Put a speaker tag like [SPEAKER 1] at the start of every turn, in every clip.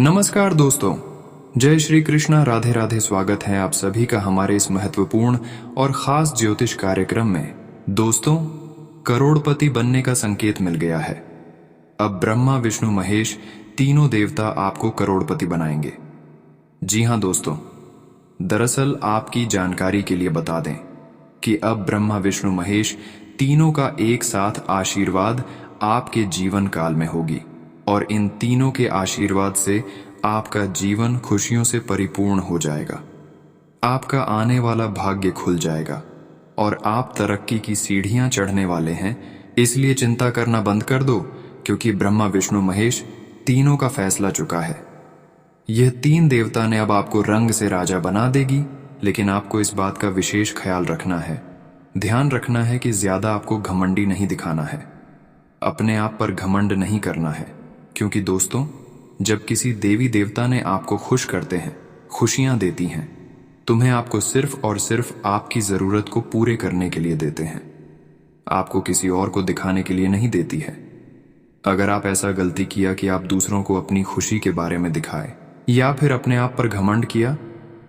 [SPEAKER 1] नमस्कार दोस्तों, जय श्री कृष्णा, राधे राधे। स्वागत है आप सभी का हमारे इस महत्वपूर्ण और खास ज्योतिष कार्यक्रम में। दोस्तों, करोड़पति बनने का संकेत मिल गया है। अब ब्रह्मा विष्णु महेश तीनों देवता आपको करोड़पति बनाएंगे। जी हाँ दोस्तों, दरअसल आपकी जानकारी के लिए बता दें कि अब ब्रह्मा विष्णु महेश तीनों का एक साथ आशीर्वाद आपके जीवन काल में होगी और इन तीनों के आशीर्वाद से आपका जीवन खुशियों से परिपूर्ण हो जाएगा। आपका आने वाला भाग्य खुल जाएगा और आप तरक्की की सीढ़ियां चढ़ने वाले हैं। इसलिए चिंता करना बंद कर दो, क्योंकि ब्रह्मा विष्णु महेश तीनों का फैसला चुका है। यह तीन देवता ने अब आपको रंग से राजा बना देगी, लेकिन आपको इस बात का विशेष ख्याल रखना है। ध्यान रखना है कि ज्यादा आपको घमंडी नहीं दिखाना है, अपने आप पर घमंड नहीं करना है, क्योंकि दोस्तों, जब किसी देवी देवता ने आपको खुश करते हैं, खुशियां देती हैं, तुम्हें आपको सिर्फ और सिर्फ आपकी जरूरत को पूरे करने के लिए देते हैं, आपको किसी और को दिखाने के लिए नहीं देती है। अगर आप ऐसा गलती किया कि आप दूसरों को अपनी खुशी के बारे में दिखाए या फिर अपने आप पर घमंड किया,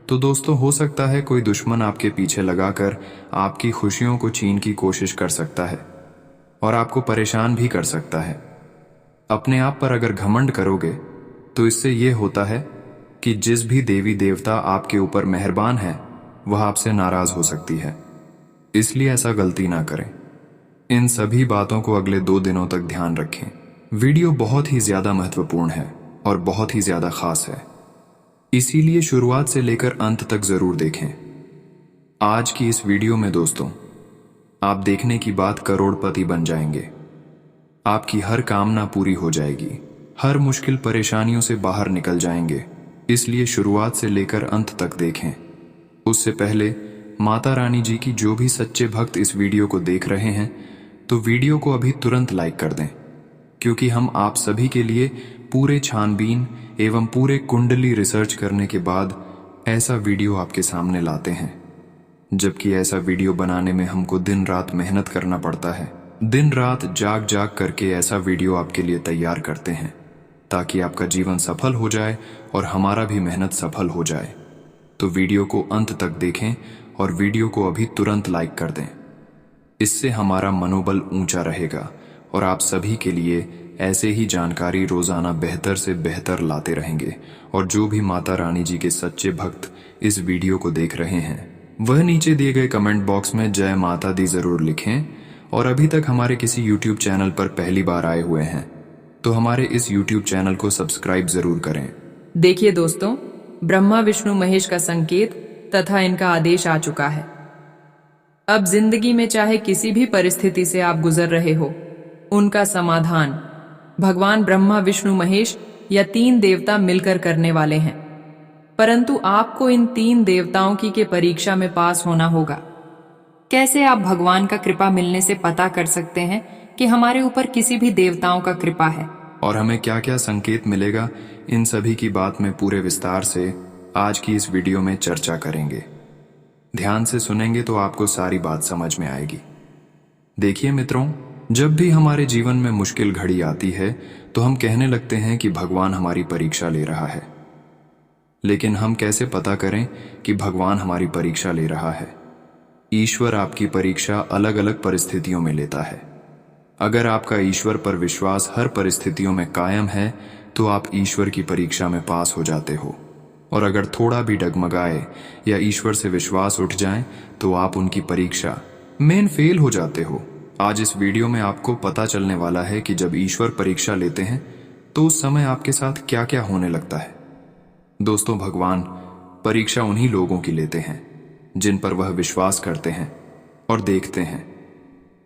[SPEAKER 1] तो दोस्तों हो सकता है कोई दुश्मन आपके पीछे लगाकर आपकी खुशियों को छीन की कोशिश कर सकता है और आपको परेशान भी कर सकता है। अपने आप पर अगर घमंड करोगे तो इससे यह होता है कि जिस भी देवी देवता आपके ऊपर मेहरबान है वह आपसे नाराज हो सकती है। इसलिए ऐसा गलती ना करें। इन सभी बातों को अगले 2 दिनों तक ध्यान रखें। वीडियो बहुत ही ज्यादा महत्वपूर्ण है और बहुत ही ज्यादा खास है, इसीलिए शुरुआत से लेकर अंत तक जरूर देखें। आज की इस वीडियो में दोस्तों, आप देखने की बात करोड़पति बन जाएंगे। आपकी हर कामना पूरी हो जाएगी, हर मुश्किल परेशानियों से बाहर निकल जाएंगे। इसलिए शुरुआत से लेकर अंत तक देखें। उससे पहले माता रानी जी की जो भी सच्चे भक्त इस वीडियो को देख रहे हैं, तो वीडियो को अभी तुरंत लाइक कर दें, क्योंकि हम आप सभी के लिए पूरे छानबीन एवं पूरे कुंडली रिसर्च करने के बाद ऐसा वीडियो आपके सामने लाते हैं। जबकि ऐसा वीडियो बनाने में हमको दिन रात मेहनत करना पड़ता है। दिन रात जाग जाग करके ऐसा वीडियो आपके लिए तैयार करते हैं, ताकि आपका जीवन सफल हो जाए और हमारा भी मेहनत सफल हो जाए। तो वीडियो को अंत तक देखें और वीडियो को अभी तुरंत लाइक कर दें। इससे हमारा मनोबल ऊंचा रहेगा और आप सभी के लिए ऐसे ही जानकारी रोजाना बेहतर से बेहतर लाते रहेंगे। और जो भी माता रानी जी के सच्चे भक्त इस वीडियो को देख रहे हैं, वह नीचे दिए गए कमेंट बॉक्स में जय माता दी जरूर लिखें। और अभी तक हमारे किसी YouTube चैनल पर पहली बार आए हुए हैं तो हमारे इस YouTube चैनल को सब्सक्राइब जरूर करें।
[SPEAKER 2] देखिए दोस्तों, ब्रह्मा विष्णु महेश का संकेत तथा इनका आदेश आ चुका है। अब जिंदगी में चाहे किसी भी परिस्थिति से आप गुजर रहे हो, उनका समाधान भगवान ब्रह्मा विष्णु महेश या 3 देवता मिलकर करने वाले हैं। परंतु आपको इन 3 देवताओं की परीक्षा में पास होना होगा। कैसे आप भगवान का कृपा मिलने से पता कर सकते हैं कि हमारे ऊपर किसी भी देवताओं का कृपा है
[SPEAKER 1] और हमें क्या क्या संकेत मिलेगा, इन सभी की बात में पूरे विस्तार से आज की इस वीडियो में चर्चा करेंगे। ध्यान से सुनेंगे तो आपको सारी बात समझ में आएगी। देखिए मित्रों, जब भी हमारे जीवन में मुश्किल घड़ी आती है तो हम कहने लगते हैं कि भगवान हमारी परीक्षा ले रहा है। लेकिन हम कैसे पता करें कि भगवान हमारी परीक्षा ले रहा है? ईश्वर आपकी परीक्षा अलग अलग परिस्थितियों में लेता है। अगर आपका ईश्वर पर विश्वास हर परिस्थितियों में कायम है तो आप ईश्वर की परीक्षा में पास हो जाते हो। और अगर थोड़ा भी डगमगाए या ईश्वर से विश्वास उठ जाए तो आप उनकी परीक्षा में फेल हो जाते हो। आज इस वीडियो में आपको पता चलने वाला है कि जब ईश्वर परीक्षा लेते हैं तो उस समय आपके साथ क्या क्या होने लगता है। दोस्तों, भगवान परीक्षा उन्हीं लोगों की लेते हैं जिन पर वह विश्वास करते हैं और देखते हैं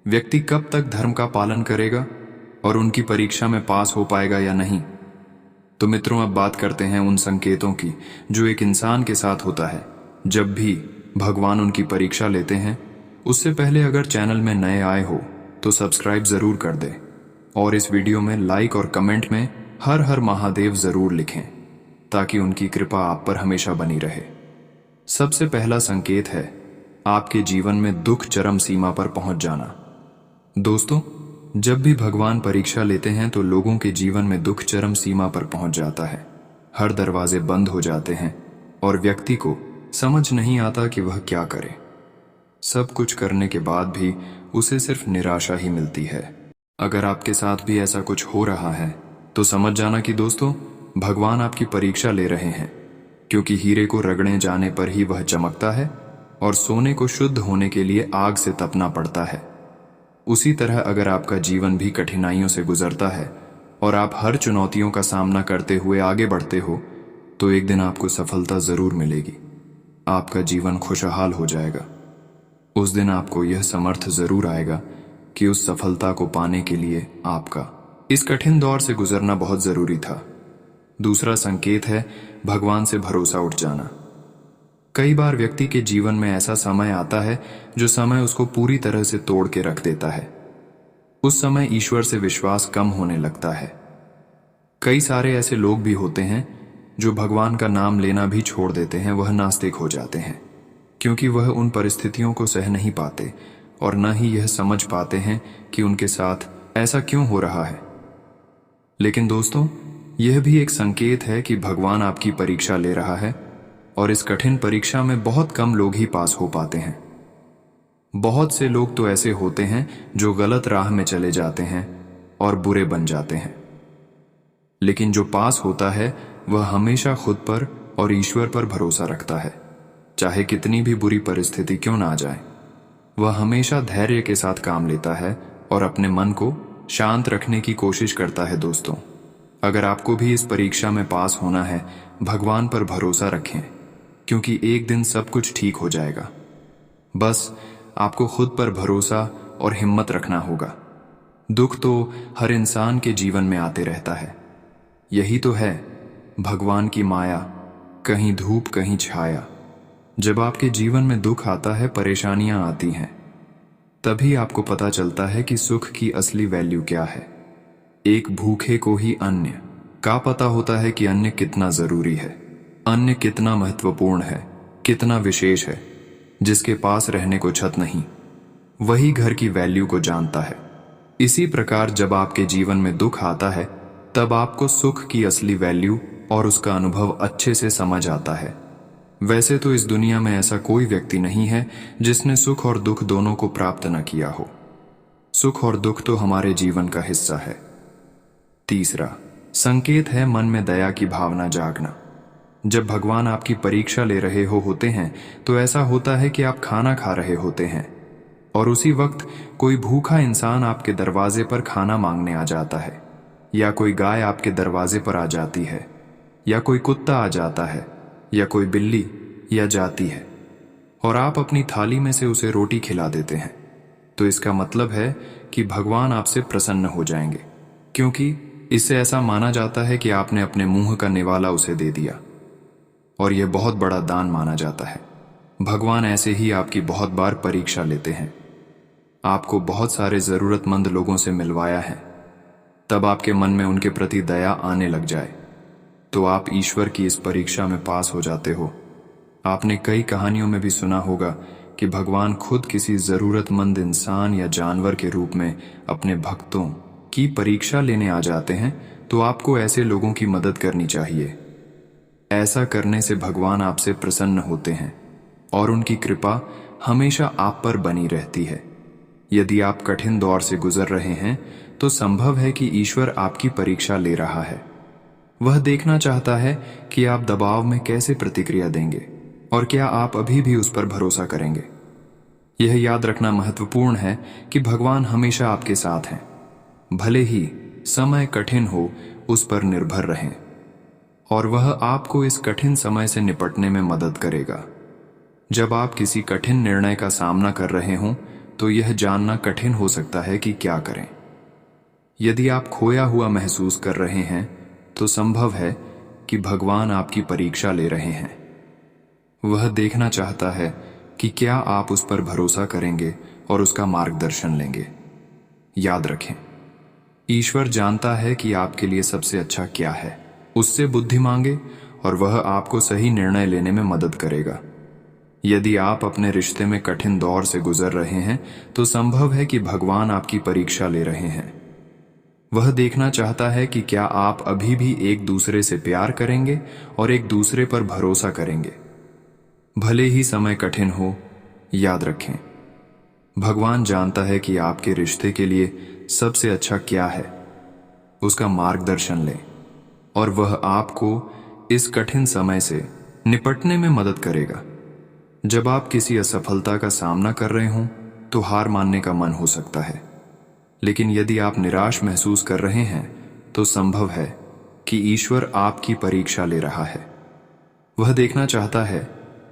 [SPEAKER 1] व्यक्ति कब तक धर्म का पालन करेगा और उनकी परीक्षा में पास हो पाएगा या नहीं। तो मित्रों, अब बात करते हैं उन संकेतों की जो एक इंसान के साथ होता है जब भी भगवान उनकी परीक्षा लेते हैं। उससे पहले अगर चैनल में नए आए हो तो सब्सक्राइब जरूर कर दे और इस वीडियो में लाइक और कमेंट में हर हर महादेव जरूर लिखें, ताकि उनकी कृपा आप पर हमेशा बनी रहे। सबसे पहला संकेत है आपके जीवन में दुख चरम सीमा पर पहुंच जाना। दोस्तों, जब भी भगवान परीक्षा लेते हैं तो लोगों के जीवन में दुख चरम सीमा पर पहुंच जाता है। हर दरवाजे बंद हो जाते हैं और व्यक्ति को समझ नहीं आता कि वह क्या करे। सब कुछ करने के बाद भी उसे सिर्फ निराशा ही मिलती है। अगर आपके साथ भी ऐसा कुछ हो रहा है तो समझ जाना कि दोस्तों, भगवान आपकी परीक्षा ले रहे हैं, क्योंकि हीरे को रगड़े जाने पर ही वह चमकता है और सोने को शुद्ध होने के लिए आग से तपना पड़ता है। उसी तरह अगर आपका जीवन भी कठिनाइयों से गुजरता है और आप हर चुनौतियों का सामना करते हुए आगे बढ़ते हो, तो एक दिन आपको सफलता जरूर मिलेगी। आपका जीवन खुशहाल हो जाएगा। उस दिन आपको यह समर्थ जरूर आएगा कि उस सफलता को पाने के लिए आपका इस कठिन दौर से गुजरना बहुत जरूरी था। दूसरा संकेत है भगवान से भरोसा उठ जाना। कई बार व्यक्ति के जीवन में ऐसा समय आता है जो समय उसको पूरी तरह से तोड़ के रख देता है। उस समय ईश्वर से विश्वास कम होने लगता है। कई सारे ऐसे लोग भी होते हैं जो भगवान का नाम लेना भी छोड़ देते हैं। वह नास्तिक हो जाते हैं, क्योंकि वह उन परिस्थितियों को सह नहीं पाते और न ही यह समझ पाते हैं कि उनके साथ ऐसा क्यों हो रहा है। लेकिन दोस्तों, यह भी एक संकेत है कि भगवान आपकी परीक्षा ले रहा है और इस कठिन परीक्षा में बहुत कम लोग ही पास हो पाते हैं। बहुत से लोग तो ऐसे होते हैं जो गलत राह में चले जाते हैं और बुरे बन जाते हैं। लेकिन जो पास होता है वह हमेशा खुद पर और ईश्वर पर भरोसा रखता है। चाहे कितनी भी बुरी परिस्थिति क्यों ना आ जाए, वह हमेशा धैर्य के साथ काम लेता है और अपने मन को शांत रखने की कोशिश करता है। दोस्तों, अगर आपको भी इस परीक्षा में पास होना है, भगवान पर भरोसा रखें, क्योंकि एक दिन सब कुछ ठीक हो जाएगा। बस आपको खुद पर भरोसा और हिम्मत रखना होगा। दुख तो हर इंसान के जीवन में आते रहता है। यही तो है भगवान की माया, कहीं धूप कहीं छाया। जब आपके जीवन में दुख आता है, परेशानियां आती हैं, तभी आपको पता चलता है कि सुख की असली वैल्यू क्या है। एक भूखे को ही अन्न का पता होता है कि अन्न कितना जरूरी है, अन्न कितना महत्वपूर्ण है, कितना विशेष है। जिसके पास रहने को छत नहीं, वही घर की वैल्यू को जानता है। इसी प्रकार जब आपके जीवन में दुख आता है, तब आपको सुख की असली वैल्यू और उसका अनुभव अच्छे से समझ आता है। वैसे तो इस दुनिया में ऐसा कोई व्यक्ति नहीं है जिसने सुख और दुख दोनों को प्राप्त न किया हो। सुख और दुख तो हमारे जीवन का हिस्सा है। तीसरा संकेत है मन में दया की भावना जागना। जब भगवान आपकी परीक्षा ले रहे होते हैं तो ऐसा होता है कि आप खाना खा रहे होते हैं और उसी वक्त कोई भूखा इंसान आपके दरवाजे पर खाना मांगने आ जाता है, या कोई गाय आपके दरवाजे पर आ जाती है, या कोई कुत्ता आ जाता है, या कोई बिल्ली या जाती है, और आप अपनी थाली में से उसे रोटी खिला देते हैं। तो इसका मतलब है कि भगवान आपसे प्रसन्न हो जाएंगे, क्योंकि इससे ऐसा माना जाता है कि आपने अपने मुंह का निवाला उसे दे दिया, और यह बहुत बड़ा दान माना जाता है। भगवान ऐसे ही आपकी बहुत बार परीक्षा लेते हैं। आपको बहुत सारे जरूरतमंद लोगों से मिलवाया है, तब आपके मन में उनके प्रति दया आने लग जाए तो आप ईश्वर की इस परीक्षा में पास हो जाते हो। आपने कई कहानियों में भी सुना होगा कि भगवान खुद किसी जरूरतमंद इंसान या जानवर के रूप में अपने भक्तों की परीक्षा लेने आ जाते हैं, तो आपको ऐसे लोगों की मदद करनी चाहिए। ऐसा करने से भगवान आपसे प्रसन्न होते हैं और उनकी कृपा हमेशा आप पर बनी रहती है। यदि आप कठिन दौर से गुजर रहे हैं तो संभव है कि ईश्वर आपकी परीक्षा ले रहा है। वह देखना चाहता है कि आप दबाव में कैसे प्रतिक्रिया देंगे और क्या आप अभी भी उस पर भरोसा करेंगे। यह याद रखना महत्वपूर्ण है कि भगवान हमेशा आपके साथ हैं। भले ही समय कठिन हो, उस पर निर्भर रहें और वह आपको इस कठिन समय से निपटने में मदद करेगा। जब आप किसी कठिन निर्णय का सामना कर रहे हों तो यह जानना कठिन हो सकता है कि क्या करें। यदि आप खोया हुआ महसूस कर रहे हैं तो संभव है कि भगवान आपकी परीक्षा ले रहे हैं। वह देखना चाहता है कि क्या आप उस पर भरोसा करेंगे और उसका मार्गदर्शन लेंगे। याद रखें, ईश्वर जानता है कि आपके लिए सबसे अच्छा क्या है। उससे बुद्धि मांगे और वह आपको सही निर्णय लेने में मदद करेगा। यदि आप अपने रिश्ते में कठिन दौर से गुजर रहे हैं तो संभव है कि भगवान आपकी परीक्षा ले रहे हैं। वह देखना चाहता है कि क्या आप अभी भी एक दूसरे से प्यार करेंगे और एक दूसरे पर भरोसा करेंगे। भले ही समय कठिन हो, याद रखें, भगवान जानता है कि आपके रिश्ते के लिए सबसे अच्छा क्या है। उसका मार्गदर्शन लें और वह आपको इस कठिन समय से निपटने में मदद करेगा। जब आप किसी असफलता का सामना कर रहे हों तो हार मानने का मन हो सकता है, लेकिन यदि आप निराश महसूस कर रहे हैं तो संभव है कि ईश्वर आपकी परीक्षा ले रहा है। वह देखना चाहता है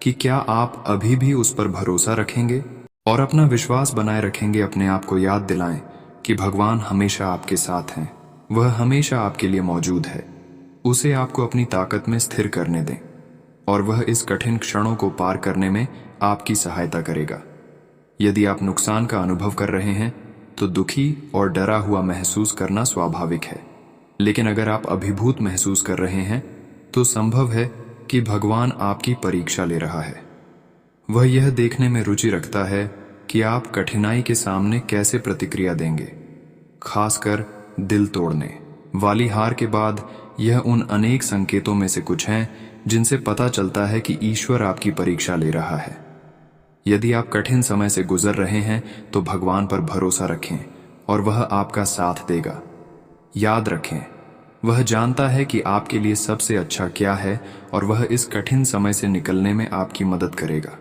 [SPEAKER 1] कि क्या आप अभी भी उस पर भरोसा रखेंगे और अपना विश्वास बनाए रखेंगे। अपने आप को याद दिलाएं कि भगवान हमेशा आपके साथ हैं, वह हमेशा आपके लिए मौजूद है। उसे आपको अपनी ताकत में स्थिर करने दें और वह इस कठिन क्षणों को पार करने में आपकी सहायता करेगा। यदि आप नुकसान का अनुभव कर रहे हैं तो दुखी और डरा हुआ महसूस करना स्वाभाविक है, लेकिन अगर आप अभिभूत महसूस कर रहे हैं तो संभव है कि भगवान आपकी परीक्षा ले रहा है। वह यह देखने में रुचि रखता है कि आप कठिनाई के सामने कैसे प्रतिक्रिया देंगे, खासकर दिल तोड़ने वाली हार के बाद। यह उन अनेक संकेतों में से कुछ हैं जिनसे पता चलता है कि ईश्वर आपकी परीक्षा ले रहा है। यदि आप कठिन समय से गुजर रहे हैं तो भगवान पर भरोसा रखें और वह आपका साथ देगा। याद रखें, वह जानता है कि आपके लिए सबसे अच्छा क्या है और वह इस कठिन समय से निकलने में आपकी मदद करेगा।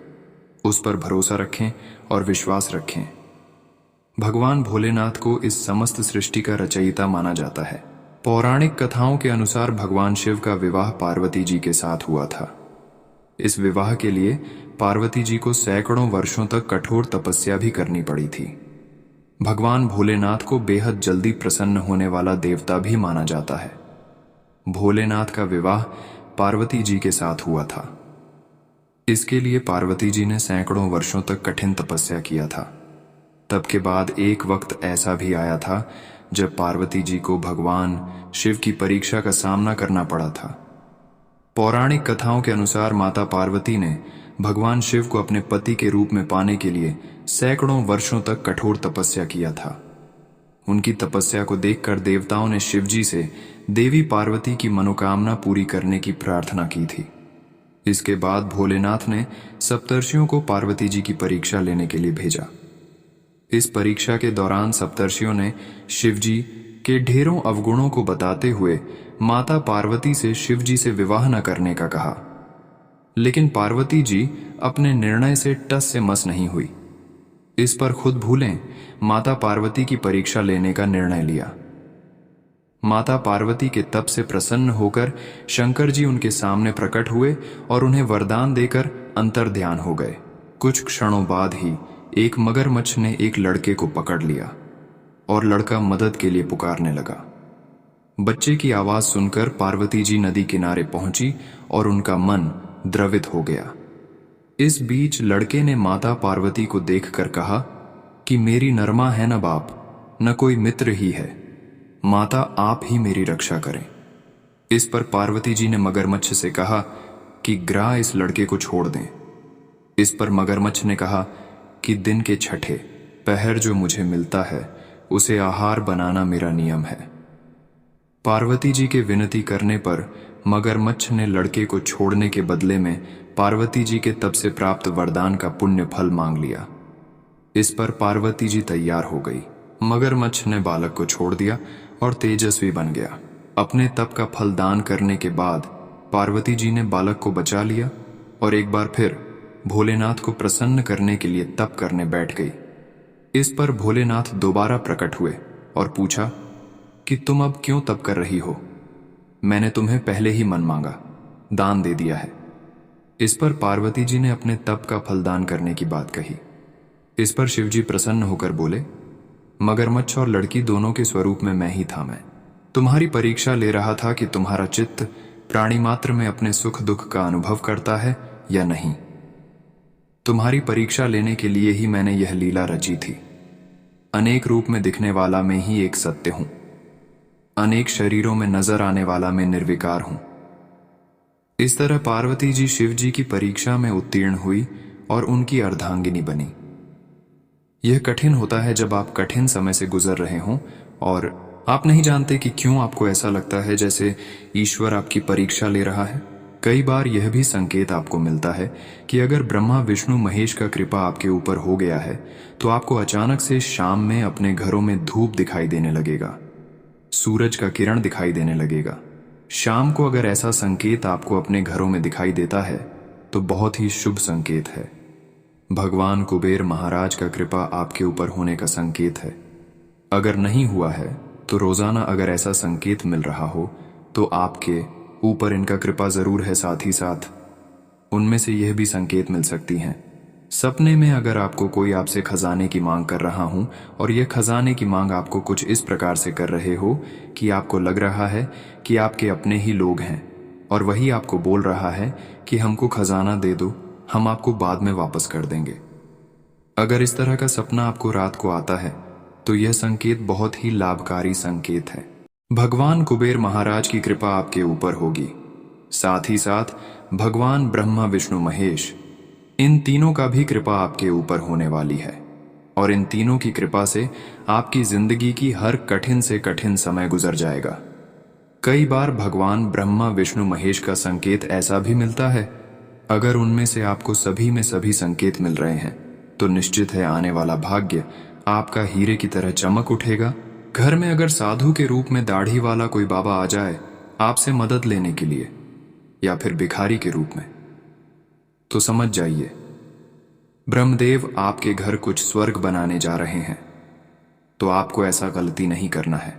[SPEAKER 1] उस पर भरोसा रखें और विश्वास रखें। भगवान भोलेनाथ को इस समस्त सृष्टि का रचयिता माना जाता है। पौराणिक कथाओं के अनुसार भगवान शिव का विवाह पार्वती जी के साथ हुआ था। इस विवाह के लिए पार्वती जी को सैकड़ों वर्षों तक कठोर तपस्या भी करनी पड़ी थी। भगवान भोलेनाथ को बेहद जल्दी प्रसन्न होने वाला देवता भी माना जाता है। भोलेनाथ का विवाह पार्वती जी के साथ हुआ था। इसके लिए पार्वती जी ने सैकड़ों वर्षों तक कठिन तपस्या किया था। तब के बाद एक वक्त ऐसा भी आया था जब पार्वती जी को भगवान शिव की परीक्षा का सामना करना पड़ा था। पौराणिक कथाओं के अनुसार माता पार्वती ने भगवान शिव को अपने पति के रूप में पाने के लिए सैकड़ों वर्षों तक कठोर तपस्या किया था। उनकी तपस्या को देखकर देवताओं ने शिव जी से देवी पार्वती की मनोकामना पूरी करने की प्रार्थना की थी। इसके बाद भोलेनाथ ने सप्तर्षियों को पार्वती जी की परीक्षा लेने के लिए भेजा। इस परीक्षा के दौरान सप्तर्षियों ने शिव जी के ढेरों अवगुणों को बताते हुए माता पार्वती से शिव जी से विवाह न करने का कहा, लेकिन पार्वती जी अपने निर्णय से टस से मस नहीं हुई। इस पर खुद भूलें माता पार्वती की परीक्षा लेने का निर्णय लिया। माता पार्वती के तप से प्रसन्न होकर शंकर जी उनके सामने प्रकट हुए और उन्हें वरदान देकर अंतर्ध्यान हो गए। कुछ क्षणों बाद ही एक मगरमच्छ ने एक लड़के को पकड़ लिया और लड़का मदद के लिए पुकारने लगा। बच्चे की आवाज सुनकर पार्वती जी नदी किनारे पहुंची और उनका मन द्रवित हो गया। इस बीच लड़के ने माता पार्वती को देखकर कहा कि मेरी नरमा है न बाप, न कोई मित्र ही है, माता आप ही मेरी रक्षा करें। इस पर पार्वती जी ने मगरमच्छ से कहा कि ग्राह इस लड़के को छोड़ दें। इस पर मगरमच्छ ने कहा कि दिन के छठे पहर जो मुझे मिलता है उसे आहार बनाना मेरा नियम है। पार्वती जी के विनती करने पर मगरमच्छ ने लड़के को छोड़ने के बदले में पार्वती जी के तप से प्राप्त वरदान का पुण्य फल मांग लिया। इस पर पार्वती जी तैयार हो गई। मगरमच्छ ने बालक को छोड़ दिया और तेजस्वी बन गया। अपने तप का फल दान करने के बाद पार्वती जी ने बालक को बचा लिया और एक बार फिर भोलेनाथ को प्रसन्न करने के लिए तप करने बैठ गई। इस पर भोलेनाथ दोबारा प्रकट हुए और पूछा कि तुम अब क्यों तप कर रही हो? मैंने तुम्हें पहले ही मन मांगा, दान दे दिया है। इस पर पार्वती जी ने अपने तप का फल दान करने की बात कही। इस पर शिवजी प्रसन्न होकर बोले, मगरमच्छ और लड़की दोनों के स्वरूप में मैं ही था। मैं तुम्हारी परीक्षा ले रहा था कि तुम्हारा चित्त प्राणी मात्र में अपने सुख दुख का अनुभव करता है या नहीं। तुम्हारी परीक्षा लेने के लिए ही मैंने यह लीला रची थी। अनेक रूप में दिखने वाला मैं ही एक सत्य हूं, अनेक शरीरों में नजर आने वाला मैं निर्विकार हूं। इस तरह पार्वती जी शिव जी की परीक्षा में उत्तीर्ण हुई और उनकी अर्धांगिनी बनी। यह कठिन होता है जब आप कठिन समय से गुजर रहे हों और आप नहीं जानते कि क्यों आपको ऐसा लगता है जैसे ईश्वर आपकी परीक्षा ले रहा है। कई बार यह भी संकेत आपको मिलता है कि अगर ब्रह्मा विष्णु महेश का कृपा आपके ऊपर हो गया है तो आपको अचानक से शाम में अपने घरों में धूप दिखाई देने लगेगा, सूरज का किरण दिखाई देने लगेगा। शाम को अगर ऐसा संकेत आपको अपने घरों में दिखाई देता है तो बहुत ही शुभ संकेत है। भगवान कुबेर महाराज का कृपा आपके ऊपर होने का संकेत है। अगर नहीं हुआ है तो रोजाना अगर ऐसा संकेत मिल रहा हो तो आपके ऊपर इनका कृपा जरूर है। साथ ही साथ उनमें से यह भी संकेत मिल सकती हैं। सपने में अगर आपको कोई आपसे खजाने की मांग कर रहा हूं और यह खजाने की मांग आपको कुछ इस प्रकार से कर रहे हो कि आपको लग रहा है कि आपके अपने ही लोग हैं और वही आपको बोल रहा है कि हमको खजाना दे दो, हम आपको बाद में वापस कर देंगे। अगर इस तरह का सपना आपको रात को आता है तो यह संकेत बहुत ही लाभकारी संकेत है। भगवान कुबेर महाराज की कृपा आपके ऊपर होगी। साथ ही साथ भगवान ब्रह्मा विष्णु महेश, इन तीनों का भी कृपा आपके ऊपर होने वाली है और इन तीनों की कृपा से आपकी जिंदगी की हर कठिन से कठिन समय गुजर जाएगा। कई बार भगवान ब्रह्मा विष्णु महेश का संकेत ऐसा भी मिलता है। अगर उनमें से आपको सभी में सभी संकेत मिल रहे हैं तो निश्चित है आने वाला भाग्य आपका हीरे की तरह चमक उठेगा। घर में अगर साधु के रूप में दाढ़ी वाला कोई बाबा आ जाए आपसे मदद लेने के लिए या फिर भिखारी के रूप में, तो समझ जाइए ब्रह्मदेव आपके घर कुछ स्वर्ग बनाने जा रहे हैं। तो आपको ऐसा गलती नहीं करना है।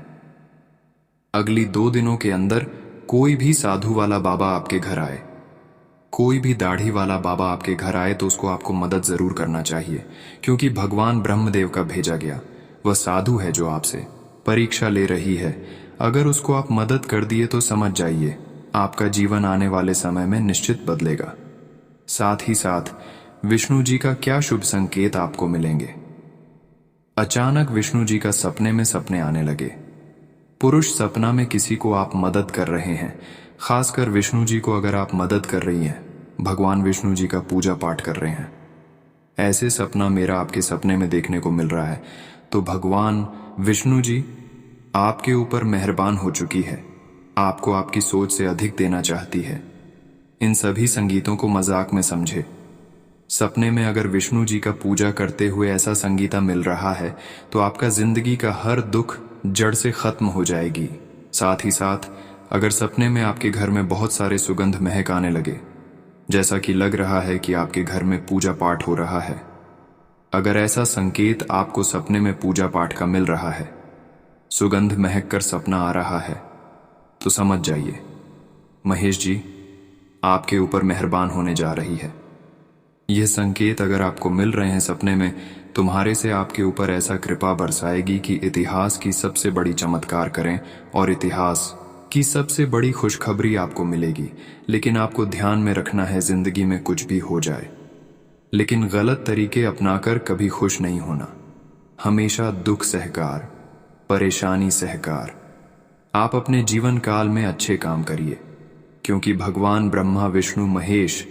[SPEAKER 1] अगली 2 दिनों के अंदर कोई भी साधु वाला बाबा आपके घर आए, कोई भी दाढ़ी वाला बाबा आपके घर आए तो उसको आपको मदद जरूर करना चाहिए, क्योंकि भगवान ब्रह्मदेव का भेजा गया वह साधु है जो आपसे परीक्षा ले रही है। अगर उसको आप मदद कर दिए तो समझ जाइए आपका जीवन आने वाले समय में निश्चित बदलेगा। साथ ही साथ विष्णु जी का क्या शुभ संकेत आपको मिलेंगे। अचानक विष्णु जी का सपने में सपने आने लगे। पुरुष सपना में किसी को आप मदद कर रहे हैं, खासकर विष्णु जी को अगर आप मदद कर रही हैं, भगवान विष्णु जी का पूजा पाठ कर रहे हैं, ऐसे सपना मेरा आपके सपने में देखने को मिल रहा है तो भगवान विष्णु जी आपके ऊपर मेहरबान हो चुकी है, आपको आपकी सोच से अधिक देना चाहती है। इन सभी संगीतों को मजाक में समझे। सपने में अगर विष्णु जी का पूजा करते हुए ऐसा संगीता मिल रहा है तो आपका जिंदगी का हर दुख जड़ से खत्म हो जाएगी। साथ ही साथ अगर सपने में आपके घर में बहुत सारे सुगंध महक आने लगे, जैसा कि लग रहा है कि आपके घर में पूजा पाठ हो रहा है, अगर ऐसा संकेत आपको सपने में पूजा पाठ का मिल रहा है, सुगंध महक कर सपना आ रहा है, तो समझ जाइए महेश जी आपके ऊपर मेहरबान होने जा रही है। यह संकेत अगर आपको मिल रहे हैं सपने में, तुम्हारे से आपके ऊपर ऐसा कृपा बरसाएगी कि इतिहास की सबसे बड़ी चमत्कार करें और इतिहास की सबसे बड़ी खुशखबरी आपको मिलेगी। लेकिन आपको ध्यान में रखना है जिंदगी में कुछ भी हो जाए, लेकिन गलत तरीके अपनाकर कभी खुश नहीं होना। हमेशा दुख सहकार, परेशानी सहकार। आप अपने जीवन काल में अच्छे काम करिए, क्योंकि भगवान ब्रह्मा विष्णु महेश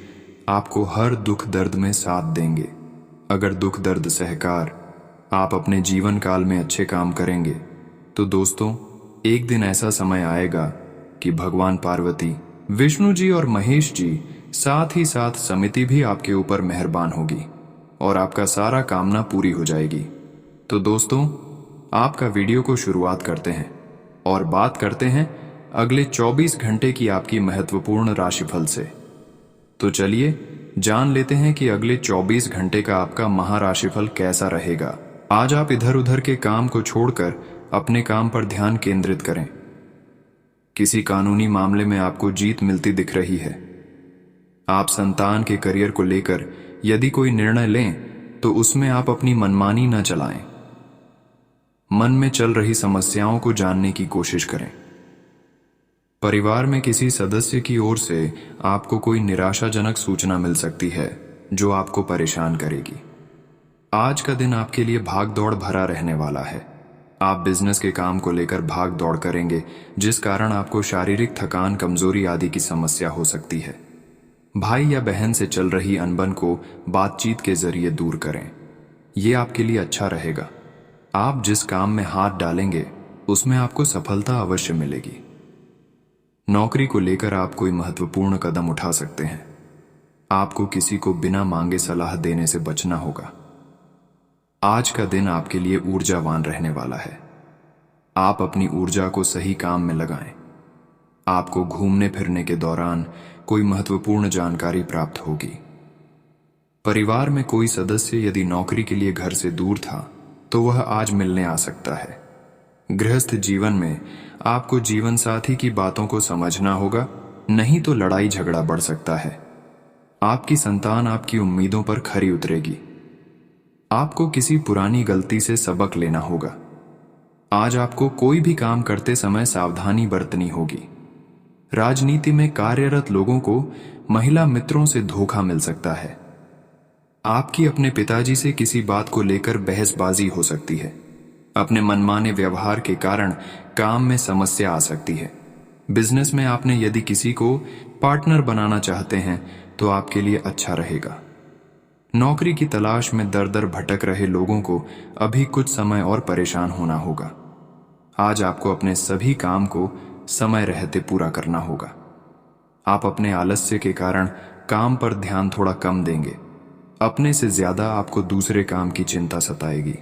[SPEAKER 1] आपको हर दुख दर्द में साथ देंगे। अगर दुख दर्द सहकार आप अपने जीवन काल में अच्छे काम करेंगे तो दोस्तों एक दिन ऐसा समय आएगा कि भगवान पार्वती, विष्णु जी और महेश जी साथ ही साथ समिति भी आपके ऊपर मेहरबान होगी और आपका सारा कामना पूरी हो जाएगी। तो दोस्तों आपका वीडियो को शुरुआत करते हैं और बात करते हैं अगले 24 घंटे की आपकी महत्वपूर्ण राशिफल से। तो चलिए जान लेते हैं कि अगले 24 घंटे का आपका महाराशिफल कैसा रहेगा। आज आप इधर उधर के काम को छोड़कर अपने काम पर ध्यान केंद्रित करें। किसी कानूनी मामले में आपको जीत मिलती दिख रही है। आप संतान के करियर को लेकर यदि कोई निर्णय लें तो उसमें आप अपनी मनमानी न चलाएं। मन में चल रही समस्याओं को जानने की कोशिश करें। परिवार में किसी सदस्य की ओर से आपको कोई निराशाजनक सूचना मिल सकती है जो आपको परेशान करेगी। आज का दिन आपके लिए भाग दौड़ भरा रहने वाला है। आप बिजनेस के काम को लेकर भाग दौड़ करेंगे, जिस कारण आपको शारीरिक थकान, कमजोरी आदि की समस्या हो सकती है। भाई या बहन से चल रही अनबन को बातचीत के जरिए दूर करें, ये आपके लिए अच्छा रहेगा। आप जिस काम में हाथ डालेंगे उसमें आपको सफलता अवश्य मिलेगी। नौकरी को लेकर आप कोई महत्वपूर्ण कदम उठा सकते हैं। आपको किसी को बिना मांगे सलाह देने से बचना होगा। आज का दिन आपके लिए ऊर्जावान रहने वाला है। आप अपनी ऊर्जा को सही काम में लगाएं। आपको घूमने फिरने के दौरान कोई महत्वपूर्ण जानकारी प्राप्त होगी। परिवार में कोई सदस्य यदि नौकरी के लिए घर से दूर था तो वह आज मिलने आ सकता है। गृहस्थ जीवन में आपको जीवन साथी की बातों को समझना होगा, नहीं तो लड़ाई झगड़ा बढ़ सकता है। आपकी संतान आपकी उम्मीदों पर खरी उतरेगी। आपको किसी पुरानी गलती से सबक लेना होगा। आज आपको कोई भी काम करते समय सावधानी बरतनी होगी। राजनीति में कार्यरत लोगों को महिला मित्रों से धोखा मिल सकता है। आपकी अपने पिताजी से किसी बात को लेकर बहसबाजी हो सकती है। अपने मनमाने व्यवहार के कारण काम में समस्या आ सकती है। बिजनेस में आपने यदि किसी को पार्टनर बनाना चाहते हैं तो आपके लिए अच्छा रहेगा। नौकरी की तलाश में दर दर भटक रहे लोगों को अभी कुछ समय और परेशान होना होगा। आज आपको अपने सभी काम को समय रहते पूरा करना होगा। आप अपने आलस्य के कारण काम पर ध्यान थोड़ा कम देंगे। अपने से ज्यादा आपको दूसरे काम की चिंता सताएगी।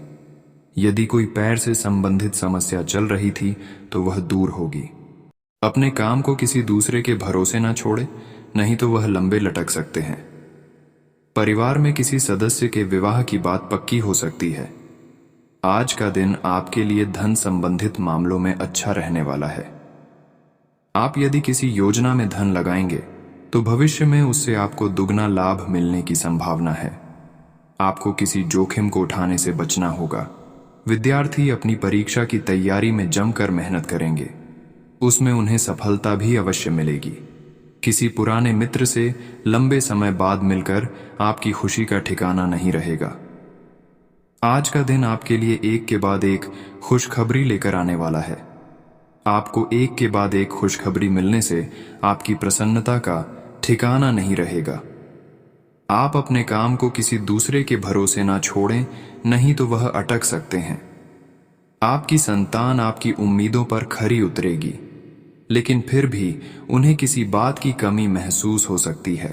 [SPEAKER 1] यदि कोई पैर से संबंधित समस्या चल रही थी तो वह दूर होगी। अपने काम को किसी दूसरे के भरोसे न छोड़े, नहीं तो वह लंबे लटक सकते हैं। परिवार में किसी सदस्य के विवाह की बात पक्की हो सकती है। आज का दिन आपके लिए धन संबंधित मामलों में अच्छा रहने वाला है। आप यदि किसी योजना में धन लगाएंगे तो भविष्य में उससे आपको दुगना लाभ मिलने की संभावना है। आपको किसी जोखिम को उठाने से बचना होगा। विद्यार्थी अपनी परीक्षा की तैयारी में जमकर मेहनत करेंगे। उसमें उन्हें सफलता भी अवश्य मिलेगी। किसी पुराने मित्र से लंबे समय बाद मिलकर आपकी खुशी का ठिकाना नहीं रहेगा। आज का दिन आपके लिए एक के बाद एक खुशखबरी लेकर आने वाला है। आपको एक के बाद एक खुशखबरी मिलने से आपकी प्रसन्नता का ठिकाना नहीं रहेगा। आप अपने काम को किसी दूसरे के भरोसे ना छोड़ें, नहीं तो वह अटक सकते हैं। आपकी संतान आपकी उम्मीदों पर खरी उतरेगी, लेकिन फिर भी उन्हें किसी बात की कमी महसूस हो सकती है।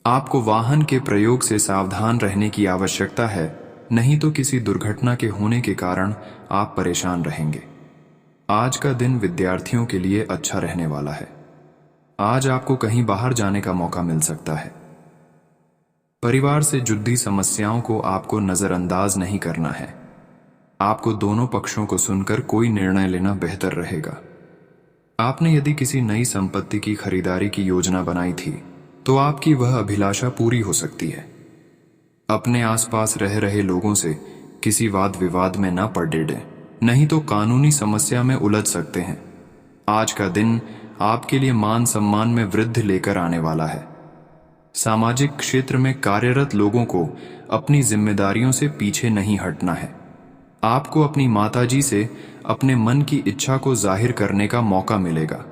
[SPEAKER 1] आपको वाहन के प्रयोग से सावधान रहने की आवश्यकता है, नहीं तो किसी दुर्घटना के होने के कारण आप परेशान रहेंगे। आज का दिन विद्यार्थियों के लिए अच्छा रहने वाला है। आज आपको कहीं बाहर जाने का मौका मिल सकता है। परिवार से जुड़ी समस्याओं को आपको नजरअंदाज नहीं करना है। आपको दोनों पक्षों को सुनकर कोई निर्णय लेना बेहतर रहेगा। आपने यदि किसी नई संपत्ति की खरीदारी की योजना बनाई थी तो आपकी वह अभिलाषा पूरी हो सकती है। अपने आसपास रह रहे लोगों से किसी वाद विवाद में न पड़ डेड़ें, नहीं तो कानूनी समस्या में उलझ सकते हैं। आज का दिन आपके लिए मान सम्मान में वृद्धि लेकर आने वाला है। सामाजिक क्षेत्र में कार्यरत लोगों को अपनी जिम्मेदारियों से पीछे नहीं हटना है। आपको अपनी माताजी से अपने मन की इच्छा को जाहिर करने का मौका मिलेगा।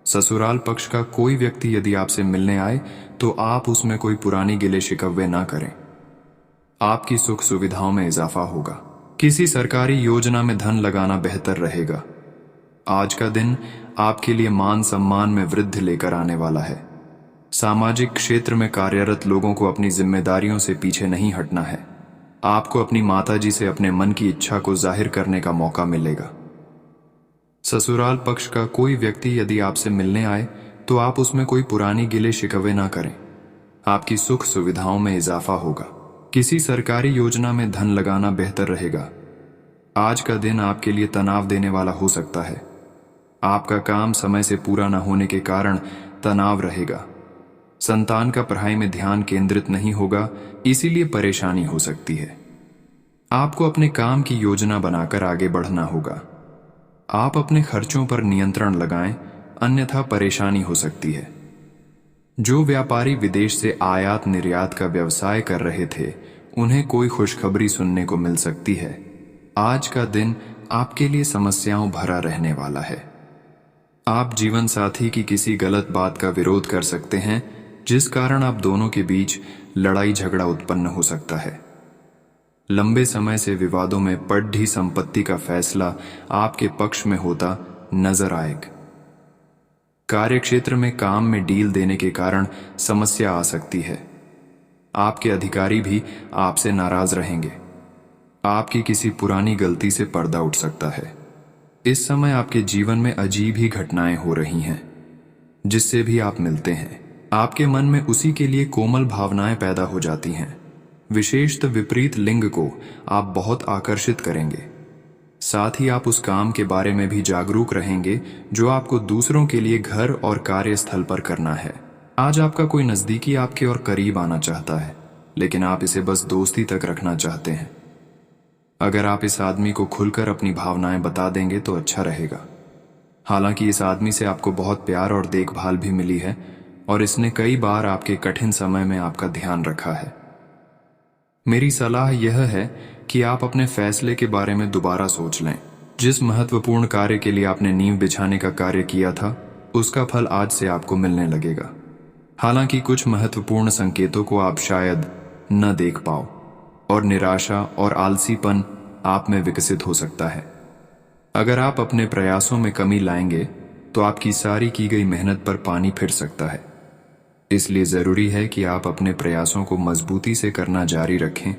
[SPEAKER 1] ससुराल पक्ष का कोई व्यक्ति यदि आपसे मिलने आए तो आप उसमें कोई पुरानी गिले शिकवे ना करें। आपकी सुख सुविधाओं में इजाफा होगा। किसी सरकारी योजना में धन लगाना बेहतर रहेगा। आज का दिन आपके लिए मान सम्मान में वृद्धि लेकर आने वाला है। सामाजिक क्षेत्र में कार्यरत लोगों को अपनी जिम्मेदारियों से पीछे नहीं हटना है। आपको अपनी माताजी से अपने मन की इच्छा को जाहिर करने का मौका मिलेगा। ससुराल पक्ष का कोई व्यक्ति यदि आपसे मिलने आए तो आप उसमें कोई पुरानी गिले शिकवे ना करें। आपकी सुख सुविधाओं में इजाफा होगा। किसी सरकारी योजना में धन लगाना बेहतर रहेगा। आज का दिन आपके लिए तनाव देने वाला हो सकता है। आपका काम समय से पूरा न होने के कारण तनाव रहेगा। संतान का पढ़ाई में ध्यान केंद्रित नहीं होगा, इसीलिए परेशानी हो सकती है। आपको अपने काम की योजना बनाकर आगे बढ़ना होगा। आप अपने खर्चों पर नियंत्रण लगाएं, अन्यथा परेशानी हो सकती है। जो व्यापारी विदेश से आयात निर्यात का व्यवसाय कर रहे थे, उन्हें कोई खुशखबरी सुनने को मिल सकती है। आज का दिन आपके लिए समस्याओं भरा रहने वाला है। आप जीवन साथी की किसी गलत बात का विरोध कर सकते हैं, जिस कारण आप दोनों के बीच लड़ाई झगड़ा उत्पन्न हो सकता है। लंबे समय से विवादों में पड़ी संपत्ति का फैसला आपके पक्ष में होता नजर आएगा। कार्यक्षेत्र में काम में डील देने के कारण समस्या आ सकती है। आपके अधिकारी भी आपसे नाराज रहेंगे। आपकी किसी पुरानी गलती से पर्दा उठ सकता है। इस समय आपके जीवन में अजीब ही घटनाएं हो रही हैं। जिससे भी आप मिलते हैं, आपके मन में उसी के लिए कोमल भावनाएं पैदा हो जाती हैं। विशेषतः विपरीत लिंग को आप बहुत आकर्षित करेंगे। साथ ही आप उस काम के बारे में भी जागरूक रहेंगे जो आपको दूसरों के लिए घर और कार्यस्थल पर करना है। आज आपका कोई नजदीकी आपके और करीब आना चाहता है, लेकिन आप इसे बस दोस्ती तक रखना चाहते हैं। अगर आप इस आदमी को खुलकर अपनी भावनाएं बता देंगे तो अच्छा रहेगा। हालांकि इस आदमी से आपको बहुत प्यार और देखभाल भी मिली है और इसने कई बार आपके कठिन समय में आपका ध्यान रखा है। मेरी सलाह यह है कि आप अपने फैसले के बारे में दोबारा सोच लें। जिस महत्वपूर्ण कार्य के लिए आपने नींव बिछाने का कार्य किया था, उसका फल आज से आपको मिलने लगेगा। हालांकि कुछ महत्वपूर्ण संकेतों को आप शायद न देख पाओ और निराशा और आलसीपन आप में विकसित हो सकता है। अगर आप अपने प्रयासों में कमी लाएंगे तो आपकी सारी की गई मेहनत पर पानी फिर सकता है। इसलिए जरूरी है कि आप अपने प्रयासों को मजबूती से करना जारी रखें